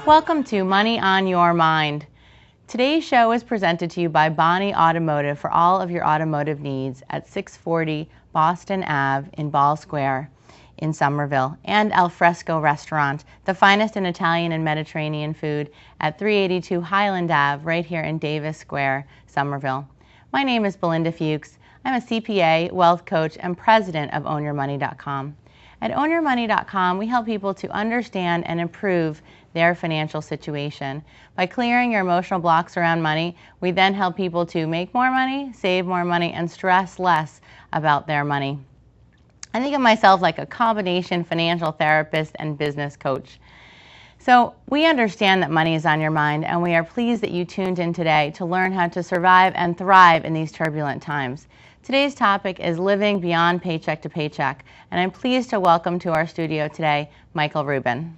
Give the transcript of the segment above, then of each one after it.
Welcome to Money on Your Mind. Today's show is presented to you by Bonnie Automotive for all of your automotive needs at 640 Boston Ave in Ball Square in Somerville, and Al Fresco Restaurant, the finest in Italian and Mediterranean food at 382 Highland Ave right here in Davis Square, Somerville. My name is Belinda Fuchs. I'm a CPA, wealth coach, and president of OwnYourMoney.com. At OwnYourMoney.com, we help people to understand and improve their financial situation. By clearing your emotional blocks around money, we then help people to make more money, save more money, and stress less about their money. I think of myself like a combination financial therapist and business coach. So we understand that money is on your mind, and we are pleased that you tuned in today to learn how to survive and thrive in these turbulent times. Today's topic is living beyond paycheck to paycheck, and I'm pleased to welcome to our studio today Michael Rubin.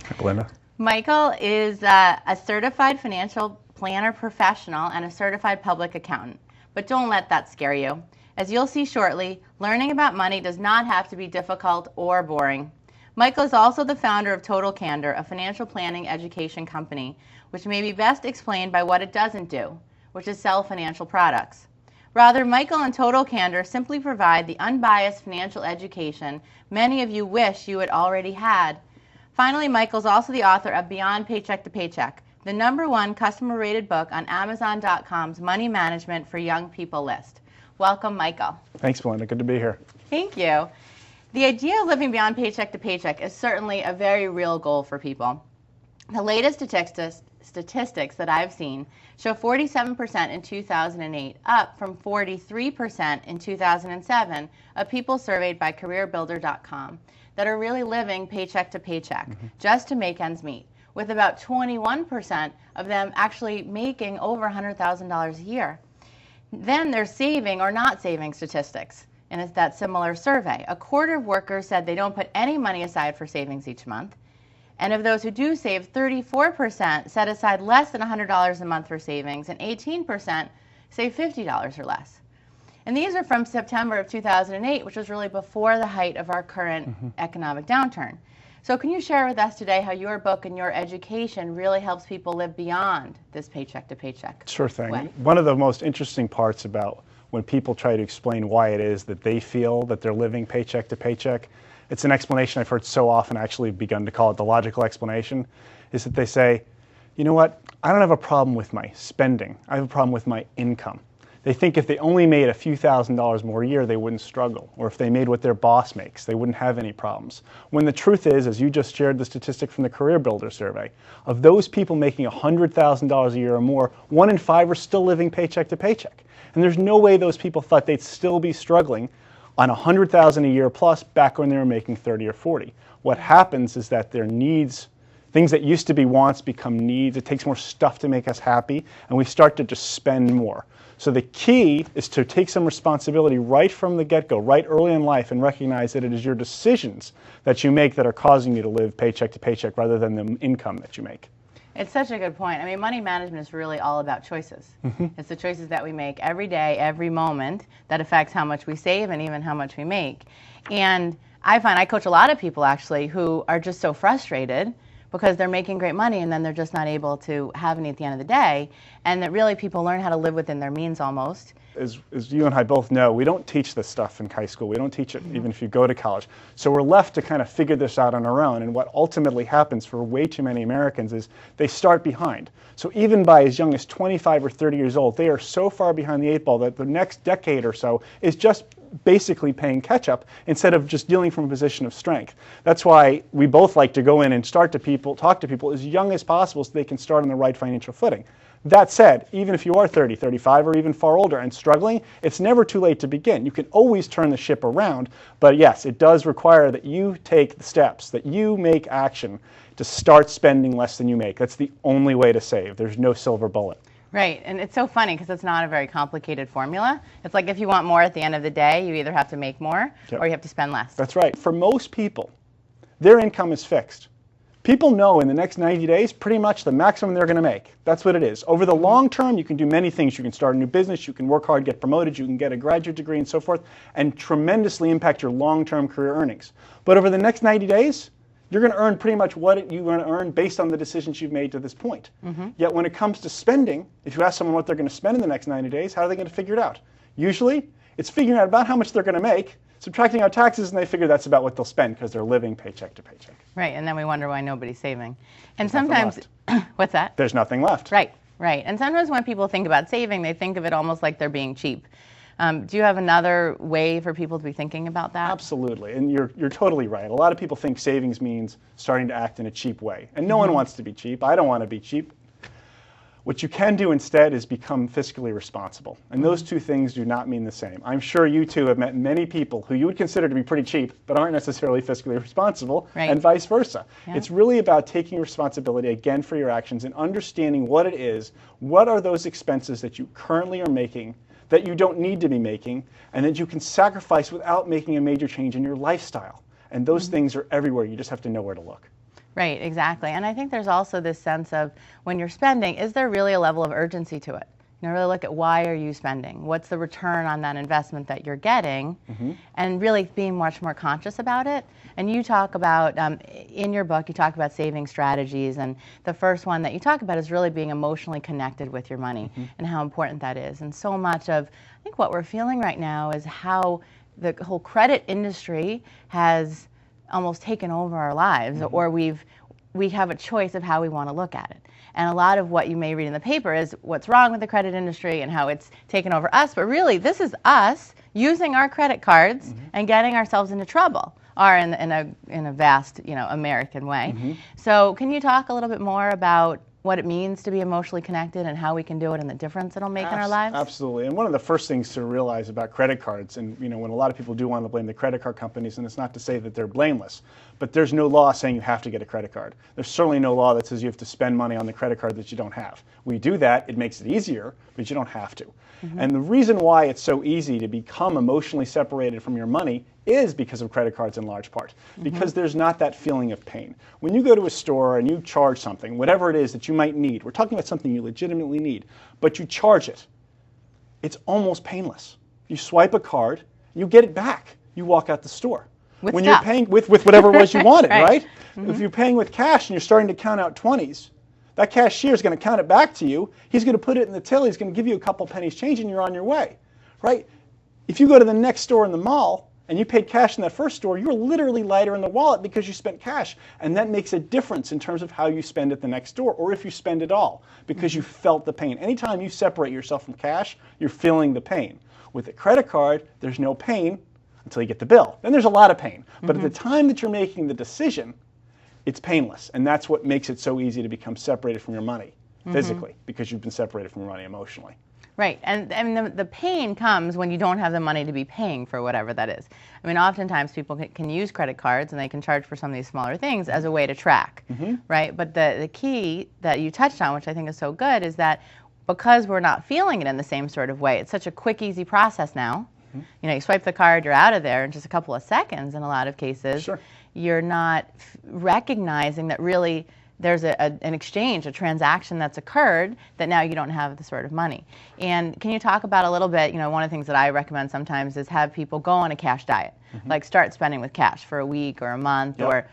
Hi, Belinda. Michael is a certified financial planner professional and a certified public accountant, but don't let that scare you. As you'll see shortly, learning about money does not have to be difficult or boring. Michael is also the founder of Total Candor, a financial planning education company, which may be best explained by what it doesn't do, which is sell financial products. Rather, Michael and Total Candor simply provide the unbiased financial education many of you wish you had already had. Finally, Michael's also the author of Beyond Paycheck to Paycheck, the #1 customer-rated book on Amazon.com's Money Management for Young People list. Welcome, Michael. Thanks, Belinda. Good to be here. Thank you. The idea of living beyond paycheck to paycheck is certainly a very real goal for people. The latest statistics that I've seen show 47% in 2008, up from 43% in 2007, of people surveyed by CareerBuilder.com that are really living paycheck to paycheck just to make ends meet, with about 21% of them actually making over $100,000 a year. Then there's saving or not saving statistics, and it's that similar survey. A quarter of workers said they don't put any money aside for savings each month. And of those who do save, 34% set aside less than $100 a month for savings, and 18% save $50 or less. And these are from September of 2008, which was really before the height of our current economic downturn. So can you share with us today how your book and your education really helps people live beyond this paycheck to paycheck? Sure thing. way? One of the most interesting parts about when people try to explain why it is that they feel that they're living paycheck to paycheck, it's an explanation I've heard so often, I actually begun to call it the logical explanation, is that they say, you know what, I don't have a problem with my spending, I have a problem with my income. They think if they only made a few $1,000s more a year, they wouldn't struggle. Or if they made what their boss makes, they wouldn't have any problems. When the truth is, as you just shared the statistic from the Career Builder survey, of those people making $100,000 a year or more, 1 in 5 are still living paycheck to paycheck. And there's no way those people thought they'd still be struggling on $100,000 a year plus back when they were making 30 or 40. What happens is that their needs, things that used to be wants, become needs. It takes more stuff to make us happy, and we start to just spend more. So the key is to take some responsibility right from the get-go, right early in life, and recognize that it is your decisions that you make that are causing you to live paycheck to paycheck rather than the income that you make. It's such a good point. I mean, money management is really all about choices. It's the choices that we make every day, every moment, that affects how much we save and even how much we make. And I find I coach a lot of people actually who are just so frustrated because they're making great money and then they're just not able to have any at the end of the day. And that really people learn how to live within their means almost. As you and I both know, we don't teach this stuff in high school. We don't teach it even if you go to college. So we're left to kind of figure this out on our own. And what ultimately happens for way too many Americans is they start behind. So even by as young as 25 or 30 years old, they are so far behind the 8 ball that the next decade or so is just basically paying catch up instead of just dealing from a position of strength. That's why we both like to go in and talk to people as young as possible so they can start on the right financial footing. That said, even if you are 30, 35, or even far older and struggling, it's never too late to begin. You can always turn the ship around, but yes, it does require that you take the steps, that you make action to start spending less than you make. That's the only way to save. There's no silver bullet. Right, and it's so funny because it's not a very complicated formula. It's like if you want more at the end of the day, you either have to make more or you have to spend less. That's right. For most people, their income is fixed. People know in the next 90 days pretty much the maximum they're going to make. That's what it is. Over the long term, you can do many things. You can start a new business, you can work hard, get promoted, you can get a graduate degree and so forth, and tremendously impact your long-term career earnings. But over the next 90 days, You're going to earn pretty much what you're going to earn based on the decisions you've made to this point. Yet when it comes to spending, if you ask someone what they're going to spend in the next 90 days, how are they going to figure it out? Usually, it's figuring out about how much they're going to make, subtracting out taxes, and they figure that's about what they'll spend because they're living paycheck to paycheck. Right, and then we wonder why nobody's saving. And There's nothing sometimes, what's that? There's nothing left. Right, right. And sometimes when people think about saving, they think of it almost like they're being cheap. Do you have another way for people to be thinking about that? Absolutely, and you're totally right. A lot of people think savings means starting to act in a cheap way, and no one wants to be cheap. I don't want to be cheap. What you can do instead is become fiscally responsible, and those two things do not mean the same. I'm sure you too have met many people who you would consider to be pretty cheap, but aren't necessarily fiscally responsible, and vice versa. Yeah. It's really about taking responsibility again for your actions and understanding what it is, what are those expenses that you currently are making that you don't need to be making, and that you can sacrifice without making a major change in your lifestyle. And those things are everywhere. You just have to know where to look. Right, exactly. And I think there's also this sense of when you're spending, is there really a level of urgency to it? You know, really look at why are you spending? What's the return on that investment that you're getting? And really being much more conscious about it. And you talk about, in your book, you talk about saving strategies. And the first one that you talk about is really being emotionally connected with your money and how important that is. And so much of, I think what we're feeling right now is how the whole credit industry has almost taken over our lives, or we have a choice of how we want to look at it. And a lot of what you may read in the paper is what's wrong with the credit industry and how it's taken over us. But really, this is us using our credit cards and getting ourselves into trouble, or in a vast, American way. So can you talk a little bit more about what it means to be emotionally connected and how we can do it and the difference it'll make in our lives? Absolutely. And one of the first things to realize about credit cards, and when a lot of people do want to blame the credit card companies, and it's not to say that they're blameless, but there's no law saying you have to get a credit card. There's certainly no law that says you have to spend money on the credit card that you don't have. We do that, it makes it easier, but you don't have to. And the reason why it's so easy to become emotionally separated from your money is because of credit cards in large part, because there's not that feeling of pain. When you go to a store and you charge something, whatever it is that you might need, we're talking about something you legitimately need, but you charge it, it's almost painless. You swipe a card, you get it back, you walk out the store. When you're paying with whatever it was you wanted, right? If you're paying with cash and you're starting to count out 20s, that cashier is going to count it back to you. He's going to put it in the till. He's going to give you a couple pennies change, and you're on your way, right? If you go to the next store in the mall and you paid cash in that first store, you're literally lighter in the wallet because you spent cash, and that makes a difference in terms of how you spend at the next store, or if you spend it all, because you felt the pain. Anytime you separate yourself from cash, you're feeling the pain. With a credit card, there's no pain until you get the bill. Then there's a lot of pain. But at the time that you're making the decision, it's painless, and that's what makes it so easy to become separated from your money physically, because you've been separated from your money emotionally. Right, and the pain comes when you don't have the money to be paying for whatever that is. I mean, oftentimes people can use credit cards and they can charge for some of these smaller things as a way to track, right? But the key that you touched on, which I think is so good, is that because we're not feeling it in the same sort of way, it's such a quick, easy process now. You swipe the card, you're out of there in just a couple of seconds in a lot of cases. You're not recognizing that really there's an exchange, a transaction that's occurred that now you don't have the sort of money. And can you talk about a little bit, one of the things that I recommend sometimes is have people go on a cash diet, like start spending with cash for a week or a month, or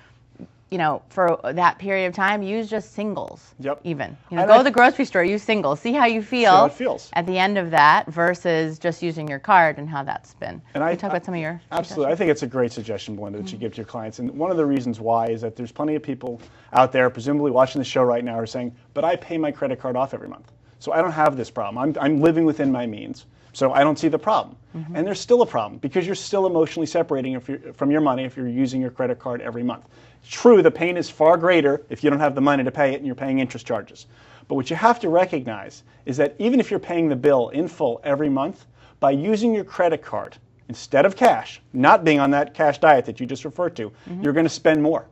for that period of time, use just singles. Even. Go to the grocery store, use singles. See how you feel, at the end of that versus just using your card and how that's been. And can you talk about some of your Absolutely. I think it's a great suggestion, Belinda, that you give to your clients. And one of the reasons why is that there's plenty of people out there, presumably watching the show right now, are saying, but I pay my credit card off every month. So I don't have this problem. I'm living within my means. So I don't see the problem. And there's still a problem because you're still emotionally separating from your money if you're using your credit card every month. It's true, the pain is far greater if you don't have the money to pay it and you're paying interest charges. But what you have to recognize is that even if you're paying the bill in full every month, by using your credit card instead of cash, not being on that cash diet that you just referred to, you're going to spend more.